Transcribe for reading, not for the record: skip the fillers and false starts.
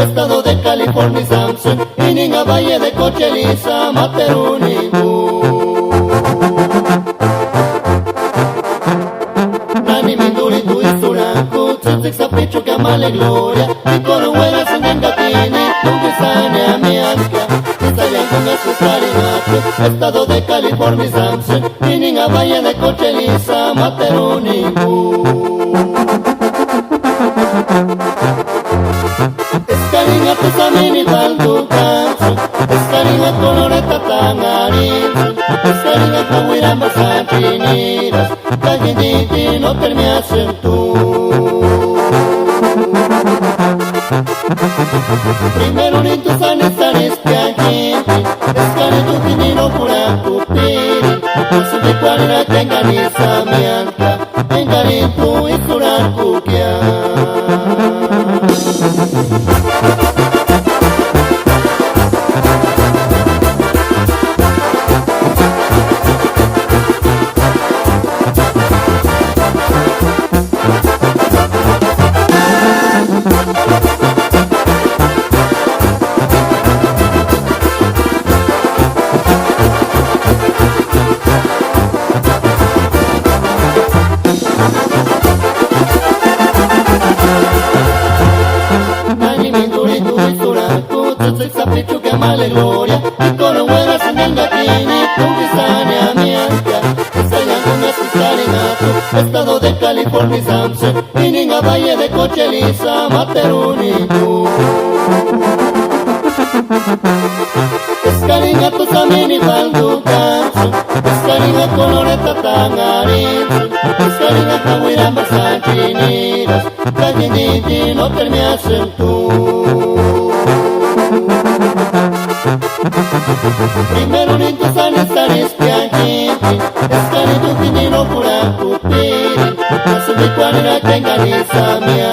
estado de California, Samson, Ininga, Valle de Cocheliza, Materunibu. Nani, Minduri, Tuisuranku, Tzitzix, Sapichu, Kamale, Gloria, Nicolo, Huela, Sangangatini, Tunguisane, Amianca, Estarían con su estado de California, Samson, Ininga, Valle de Cocheliza, Materunibu. Escariña tu samini baldu kansu, escariña coloreta tangaritsu, escariña kahuiramba sanchiniras, kajinditi no termiasen tú. Primero ni tu sanes piajiti, escariña tu finino pura kupiri, asu de cuarina tenganiza mianca, engaritu y surar kukia. Sapichu que male gloria, y con buenas sangangatini, Tunguisane, Amianca, Estarían con su estado de California, Samson, Ininga, Valle de Cocheliza, Materunibu. Escariña tu samini baldu kansu, escariña coloreta tangaritsu, escariña kahuiramba sanchiniras, kajinditi no termiasen tú. Primero ni tu sanes piajiti, escariña tu finino pura kupiri, asu de cuarina tenganiza mia.